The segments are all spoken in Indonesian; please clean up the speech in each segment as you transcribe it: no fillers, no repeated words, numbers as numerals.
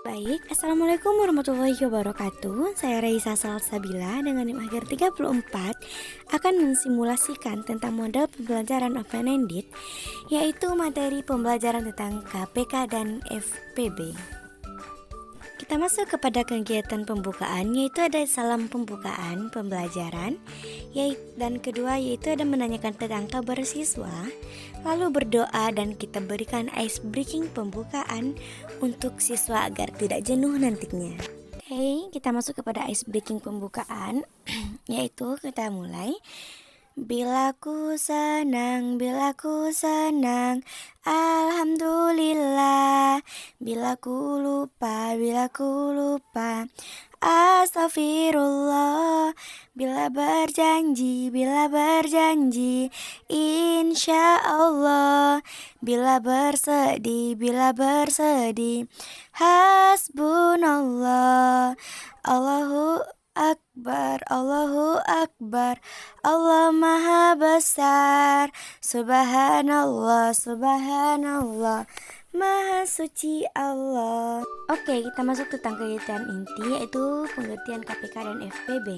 Baik, Assalamualaikum warahmatullahi wabarakatuh. Saya Raisa Salsabila dengan NIM akhir 34 akan mensimulasikan tentang model pembelajaran open-ended, yaitu materi pembelajaran tentang KPK dan FPB. Kita masuk kepada kegiatan pembukaan, yaitu ada salam pembukaan pembelajaran, dan kedua yaitu ada menanyakan tentang kabar siswa, lalu berdoa, dan kita berikan ice breaking pembukaan untuk siswa agar tidak jenuh nantinya. Oke, kita masuk kepada ice breaking pembukaan, yaitu kita mulai. Bila ku senang, alhamdulillah. Bila ku lupa, astagfirullah. Bila berjanji, insya Allah. Bila bersedih, hasbunallah. Allahu Akbar, Allah Maha Besar. Subhanallah, Maha Suci Allah. Oke, kita masuk tentang kegiatan inti, yaitu pengertian KPK dan FPB.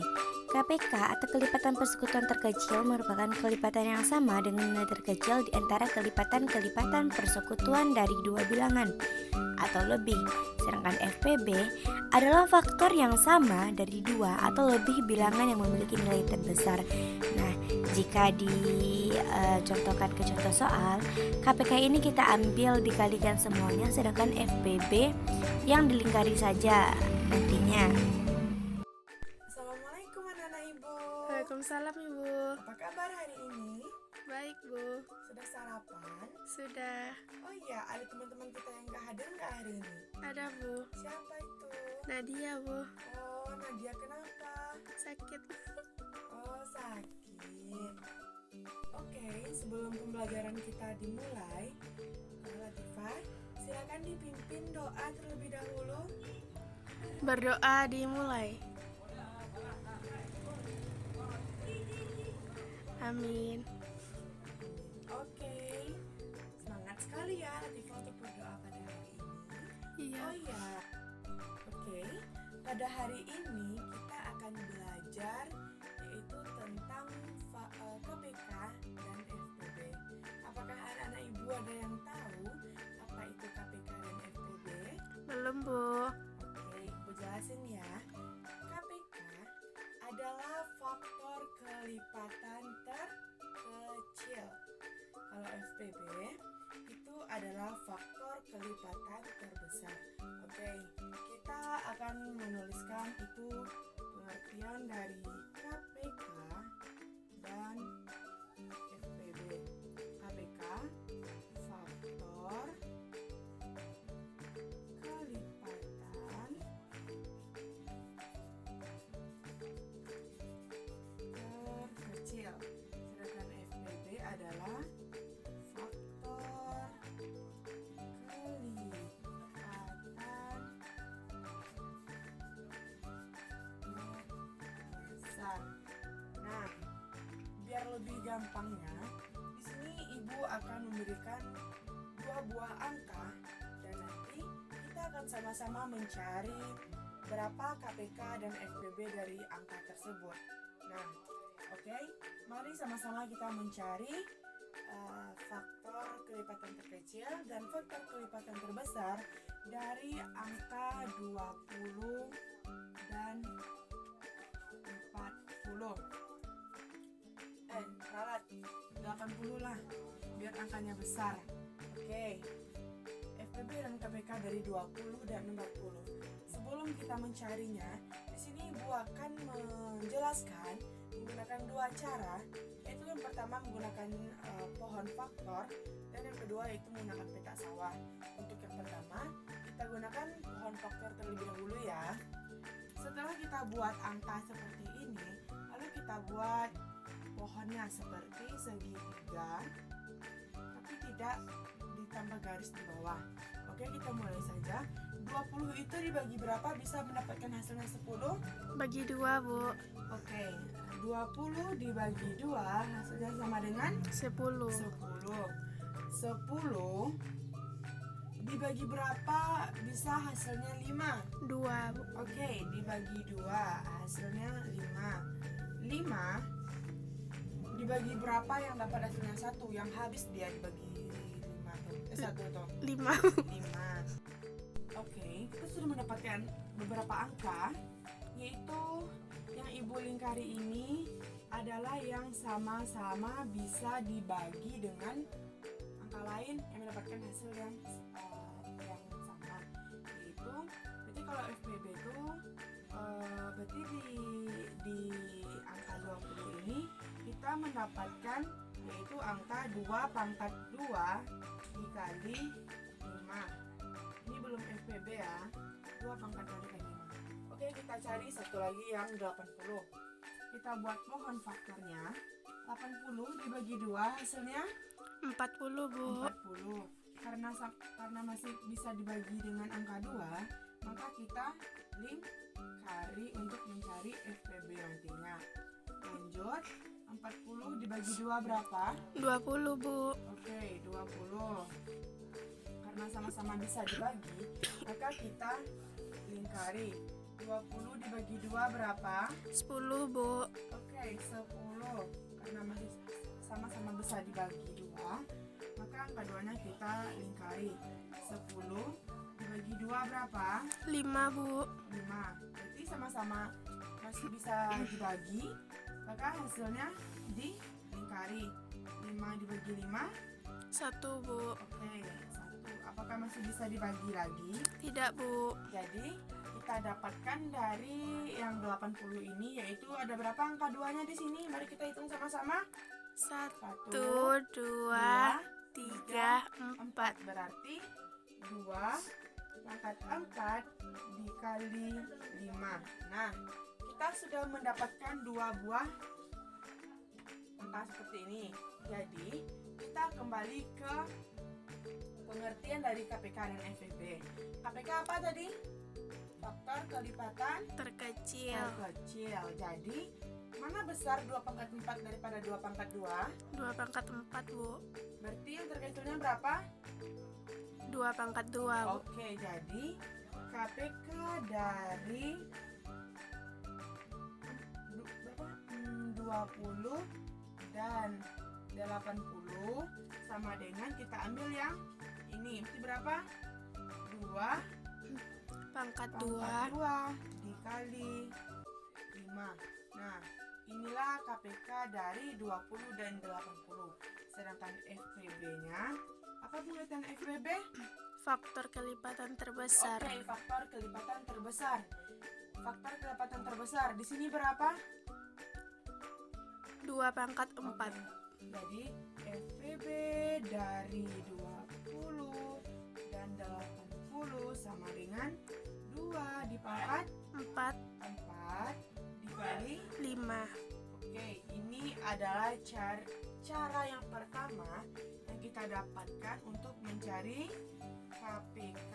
KPK atau kelipatan persekutuan terkecil merupakan kelipatan yang sama dengan nilai terkecil di antara kelipatan persekutuan dari dua bilangan atau lebih. Sedangkan FPB adalah faktor yang sama dari dua atau lebih bilangan yang memiliki nilai terbesar. Nah, jika dicontohkan ke contoh soal, KPK ini kita ambil dikalikan semuanya, sedangkan FPB yang dilingkari saja nantinya. Assalamualaikum anak-anak ibu. Waalaikumsalam ibu. Apa kabar hari ini? Baik bu. Sudah sarapan? Sudah. Oh iya, ada teman-teman kita yang gak hadir gak hari ini? Ada bu. Siapa itu? Nadia bu. Oh, Nadia kenapa? Sakit. Oh, sakit. Oke, sebelum pembelajaran kita dimulai, Latifah, silakan dipimpin doa terlebih dahulu. Berdoa dimulai. Amin. Oke, semangat sekali ya Latifah untuk berdoa pada hari ini. Iya. Oh iya. Oke, pada hari ini kita akan belajar yaitu tentang KPK dan FPB. Apakah anak-anak ibu ada yang tahu apa itu KPK dan FPB? Belum bu. Oke, ibu jelasin ya. KPK adalah faktor kelipatan terkecil. Kalau FPB itu adalah faktor kelipatan terbesar. Oke, kita akan menuliskan itu pengertian dari KPK dan FPB. KPK faktor kelipatan terkecil. Sedangkan FPB adalah faktor kelipatan terbesar. Nah, biar lebih gampangnya, di sini ibu akan memberikan dua buah angka dan nanti kita akan sama-sama mencari berapa KPK dan FPB dari angka tersebut. Nah, oke, mari sama-sama kita mencari faktor kelipatan terkecil dan faktor kelipatan terbesar dari angka 20 dan 40. Ralat 80 lah, biar angkanya besar. Oke, FPB dan KPK dari 20 dan 40. Sebelum kita mencarinya, di sini ibu akan menjelaskan menggunakan dua cara, yaitu yang pertama menggunakan pohon faktor dan yang kedua yaitu menggunakan peta sawah. Untuk yang pertama, kita gunakan pohon faktor terlebih dahulu ya. Setelah kita buat angka seperti ini, lalu kita buat pohonnya seperti segitiga, tapi tidak ditambah garis di bawah. Oke, kita mulai saja. 20 itu dibagi berapa bisa mendapatkan hasilnya 10? Bagi 2 bu. Oke, 20 dibagi 2 hasilnya sama dengan 10. 10. 10 dibagi berapa bisa hasilnya 5? 2 Bu. Oke, dibagi 2 hasilnya 5. 5 dibagi berapa yang dapat hasilnya 1? Yang habis dia dibagi 5 tuh. 1 tuh. 5 5. Oke, kita sudah mendapatkan beberapa angka, yaitu yang Ibu lingkari ini adalah yang sama-sama bisa dibagi dengan angka lain yang mendapatkan hasil yang sama. Yaitu berarti kalau FPB itu berarti di angka 20 ini kita mendapatkan yaitu angka 2 pangkat 2 dikali 5. Ini belum FPB ya, 2 pangkat 2 dikali 5. Oke, kita cari satu lagi yang 80. Kita buat mohon faktornya. 80 dibagi 2 hasilnya 40 Bu. 40. Karena masih bisa dibagi dengan angka 2, maka kita lingkari untuk mencari FPB nantinya. Lanjut, 40 dibagi 2 berapa? 20 Bu. Oke, 20. Karena sama-sama bisa dibagi, maka kita lingkari. 20 dibagi 2 berapa? 10 Bu. Oke, 10. Karena masih sama-sama bisa dibagi 2, maka angka 2-nya kita lingkari. 10 dibagi 2 berapa? 5 Bu. 5. Berarti sama-sama masih bisa dibagi, maka hasilnya dilingkari. 5 dibagi 5? 1 Bu. Oke, 1. Apakah masih bisa dibagi lagi? Tidak Bu. Jadi kita dapatkan dari yang 80 ini, yaitu ada berapa angka 2-nya di sini? Mari kita hitung sama-sama. 1 1, 2 3 4. Berarti 2 pangkat 4 dikali 5. Nah, kita sudah mendapatkan 2 buah angka seperti ini. Jadi kita kembali ke pengertian dari KPK dan FPB. KPK apa tadi? Faktor kelipatan Terkecil. terkecil. Jadi mana besar 2 pangkat 4 daripada 2 pangkat 2? 2 pangkat 4 Bu. Berarti yang terkecilnya berapa? 2 pangkat 2 Bu. Oke, jadi KPK dari berapa? 20 dan 80 sama dengan kita ambil yang ini. Berarti berapa? 2 Pangkat pangkat 2. 2 dikali 5. Nah, inilah KPK dari 20 dan 80. Sedangkan FPB-nya, apa pengertian FPB? Faktor kelipatan terbesar. Oke, faktor kelipatan terbesar. Faktor kelipatan terbesar di sini berapa? 2 pangkat 4. Oke, jadi FPB dari 20 dan 80 sama dengan 2 dipangkat 4 4 dikali 5. Oke, ini adalah cara yang pertama yang kita dapatkan untuk mencari KPK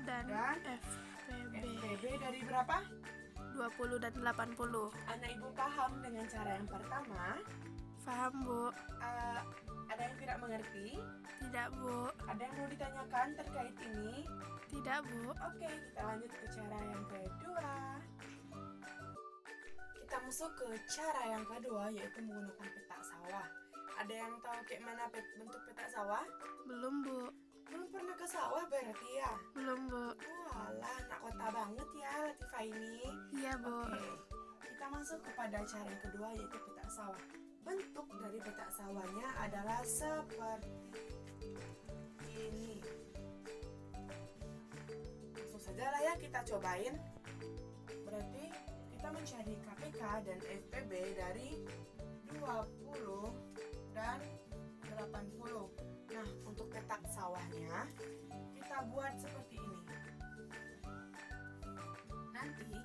Dan dan FPB FPB dari berapa? 20 dan 80. Anak ibu paham dengan cara yang pertama? Paham Bu? Ada yang tidak mengerti? Tidak Bu. Ada yang mau ditanyakan terkait ini? Tidak Bu. Oke, kita lanjut ke cara yang kedua. Kita masuk ke cara yang kedua, yaitu menggunakan peta sawah. Ada yang tahu kayak mana bentuk peta sawah? Belum Bu. Belum pernah ke sawah berarti ya? Belum Bu. Walah, anak kota banget ya Latifah ini. Iya Bu. Oke, kita masuk kepada cara yang kedua, yaitu peta sawah. Bentuk dari peta sawahnya adalah seperti ini. Langsung saja lah ya kita cobain. Berarti kita mencari KPK dan FPB dari 20 dan 80. Nah, untuk petak sawahnya kita buat seperti ini. Nanti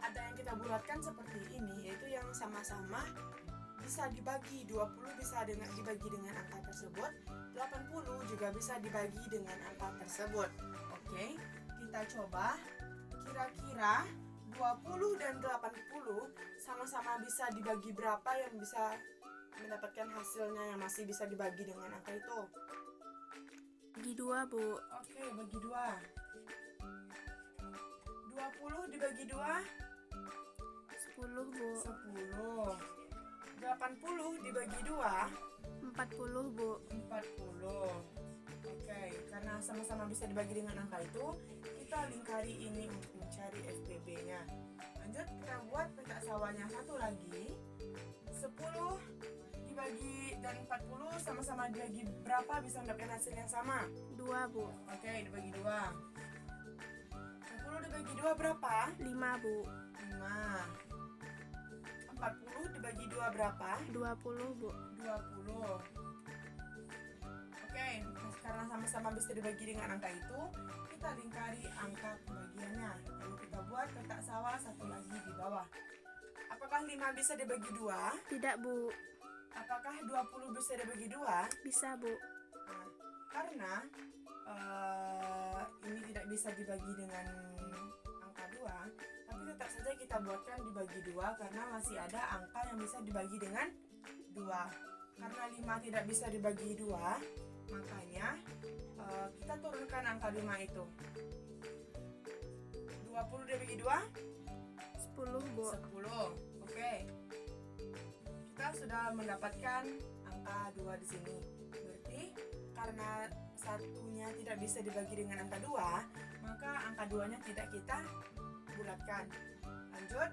ada yang kita bulatkan seperti ini, yaitu yang sama-sama bisa dibagi. 20 bisa dibagi dengan angka tersebut, 80 juga bisa dibagi dengan angka tersebut. Oke, kita coba kira-kira 20 dan 80 sama-sama bisa dibagi berapa yang bisa mendapatkan hasilnya yang masih bisa dibagi dengan angka itu. Bagi 2, Bu. Oke, bagi 2. 20 dibagi 2, 10, Bu. 10. 80 dibagi 2, 40, Bu. 40. Oke, karena sama-sama bisa dibagi dengan angka itu, kita lingkari ini untuk mencari FPB-nya. Lanjut, kita buat petak sawahnya satu lagi. 10 dibagi dan 40 sama-sama dibagi berapa bisa mendapatkan hasil yang sama? 2, Bu. Oke, dibagi 2. 10 dibagi 2 berapa? 5, Bu. 5. 40 dibagi 2 berapa? 20, Bu. 20. Oke, karena sama-sama bisa dibagi dengan angka itu, kita lingkari angka pembagiannya. Lalu kita buat petak sawah satu lagi di bawah. Apakah 5 bisa dibagi 2? Tidak, Bu. Apakah 20 bisa dibagi 2? Bisa, Bu. Nah, karena ini tidak bisa dibagi dengan angka 2, tapi tetap saja kita buatkan dibagi 2 karena masih ada angka yang bisa dibagi dengan 2. Karena 5 tidak bisa dibagi 2, makanya kita turunkan angka 5 itu. 20 dibagi 2? 10, Bu. 10. Oke. Kita sudah mendapatkan angka 2 di sini. Berarti karena satunya tidak bisa dibagi dengan angka 2, maka angka 2-nya tidak kita bulatkan. Lanjut.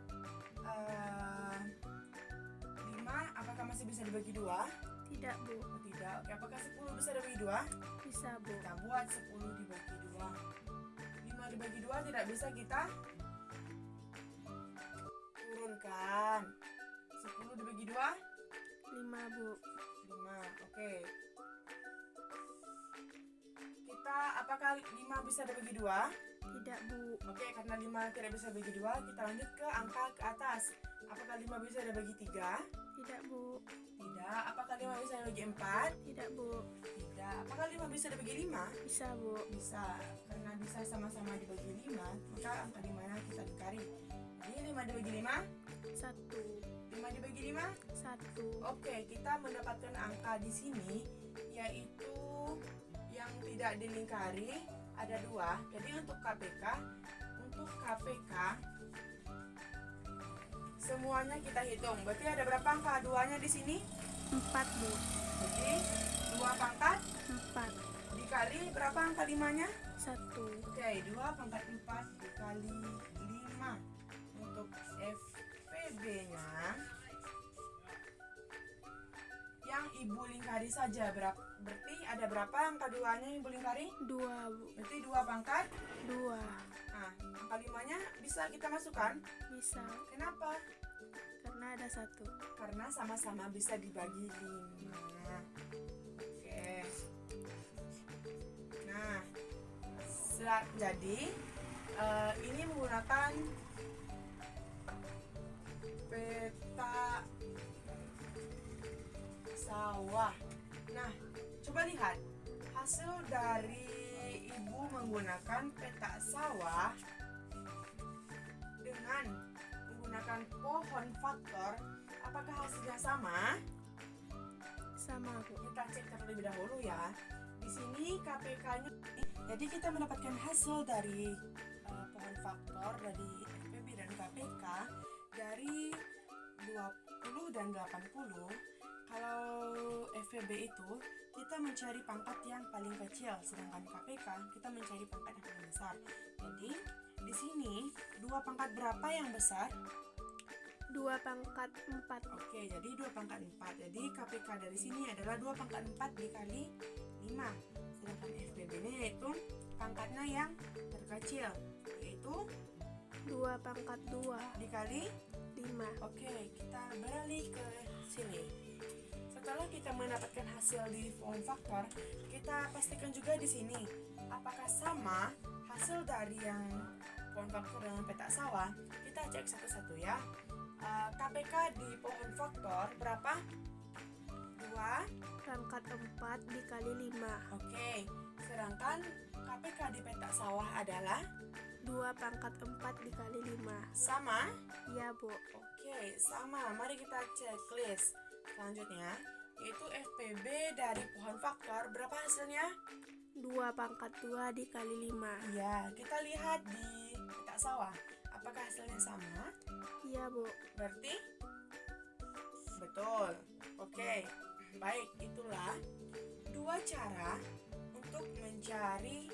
5 apakah masih bisa dibagi 2? Tidak, Bu. Oh, tidak. Oke, apakah 10 bisa dibagi 2? Bisa, Bu. Kita buat 10 dibagi 2. 5 dibagi 2 tidak bisa kita turunkan. 10 dibagi 2? 5, Bu. 5. Oke. Apakah 5 bisa dibagi 2? Tidak, Bu. Oke, karena 5 tidak bisa dibagi 2, kita lanjut ke angka ke atas. Apakah 5 bisa dibagi 3? Tidak, Bu. Tidak. Apakah 5 bisa dibagi 4? Tidak, Bu. Tidak. Apakah 5 bisa dibagi 5? Bisa, Bu. Bisa. Karena bisa sama-sama dibagi 5, maka angka 5-nya kita lingkari. Jadi 5 dibagi 5? 1. 5 dibagi 5? 1. Oke, kita mendapatkan angka di sini yaitu yang tidak dilingkari ada 2. Jadi untuk KPK semuanya kita hitung. Berarti ada berapa angka 2-nya di sini? 4, Bu. Jadi 2 pangkat 4. dikali berapa angka 5-nya? 1. Oke, 2 pangkat 4 dikali 5. Untuk FPB-nya yang ibu lingkari saja berarti ada berapa angka 2-nya yang ibu lingkari? 2, Bu. Berarti 2 pangkat 2. Nah, angka 5-nya bisa kita masukkan. Bisa. Kenapa? Karena ada 1. Karena sama-sama bisa dibagi 5. Oke. Nah, jadi ini menggunakan peta sawah. Nah, coba lihat hasil dari ibu menggunakan peta sawah dengan menggunakan pohon faktor. Apakah hasilnya sama? Sama, Bu. Kita cek terlebih dahulu ya. Di sini KPK-nya. Jadi kita mendapatkan hasil dari pohon faktor dari FPB dan KPK dari 20 dan 80. Kalau FPB itu kita mencari pangkat yang paling kecil, sedangkan KPK kita mencari pangkat yang paling besar. Jadi di sini 2 pangkat berapa yang besar? 2 pangkat 4. Oke, jadi 2 pangkat 4. Jadi KPK dari sini adalah 2 pangkat 4 dikali 5. Sedangkan FPB-nya yaitu pangkatnya yang terkecil, yaitu 2 pangkat 2 dikali 5. Oke, kita beralih ke sini. Setelah kita mendapatkan hasil di pohon faktor, kita pastikan juga di sini apakah sama hasil dari yang pohon faktor dengan petak sawah. Kita cek satu-satu ya. KPK di pohon faktor berapa? 2 Pangkat 4 dikali 5. Oke, sedangkan KPK di petak sawah adalah 2 pangkat 4 dikali 5. sama? Iya, Bu. Oke, sama. Mari kita checklist. Selanjutnya, yaitu FPB dari pohon faktor berapa hasilnya? 5. 2 pangkat 2 dikali 5. Iya, kita lihat di peta sawah. Apakah hasilnya sama? Iya, Bu. Berarti betul. Oke, baik. Itulah dua cara untuk mencari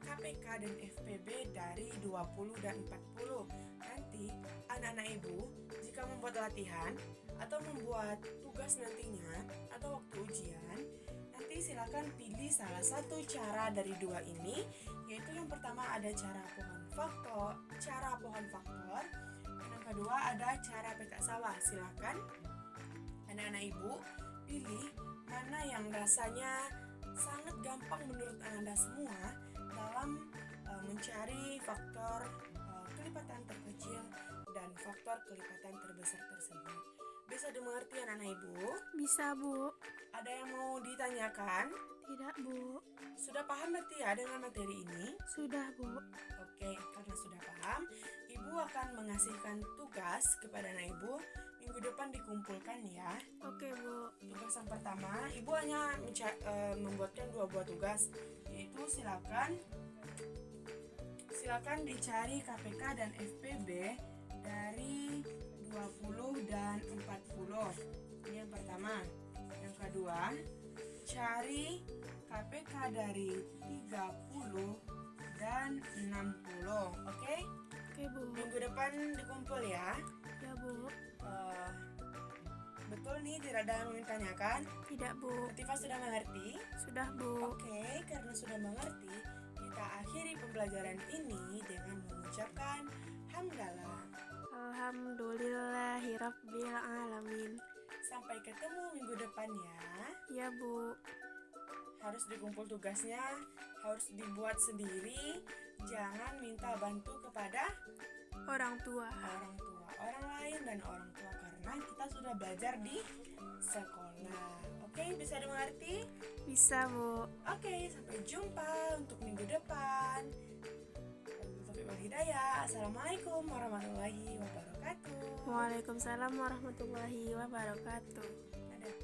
KPK dan FPB dari 20 dan 40. Nanti anak-anak ibu jika membuat latihan atau membuat tugas nantinya atau waktu ujian, nanti silakan pilih salah satu cara dari dua ini, yaitu yang pertama ada cara pohon faktor, dan yang kedua ada cara peta sawah. Silakan anak-anak ibu pilih mana yang rasanya sangat gampang menurut Anda semua dalam mencari faktor kelipatan terkecil dan faktor kelipatan terbesar tersebut. Bisa dimengerti anak-anak ibu? Bisa, Bu. Ada yang mau ditanyakan? Tidak, Bu. Sudah paham berarti ya dengan materi ini? Sudah, Bu. Oke, karena sudah paham, ibu akan mengasihkan tugas kepada anak ibu. Minggu depan dikumpulkan ya. Oke, Bu. Tugas yang pertama, ibu hanya membuatkan 2 buah tugas, yaitu silakan dicari KPK dan FPB dari 20 dan 40. Ini yang pertama. Yang kedua, cari KPK dari 30 dan 60. Oke? Oke, Bu. Minggu depan dikumpul ya. Ya, Bu. Betul nih, tidak ada yang ingin tanyakan. Tidak, Bu. Latifah sudah mengerti? Sudah, Bu. Oke, karena sudah mengerti, kita akhiri pembelajaran ini dengan mengucapkan hamdalah. Alhamdulillahirabbil alamin. Sampai ketemu minggu depan ya. Ya, Bu. Harus dikumpul tugasnya, harus dibuat sendiri. Jangan minta bantu kepada Orang tua. orang lain dan orang tua, karena kita sudah belajar di sekolah. Oke, bisa dimengerti? Bisa, Bu. Oke, sampai jumpa untuk minggu depan. Taufiq wal hidayah. Assalamualaikum warahmatullahi wabarakatuh. Waalaikumsalam warahmatullahi wabarakatuh. Dadah.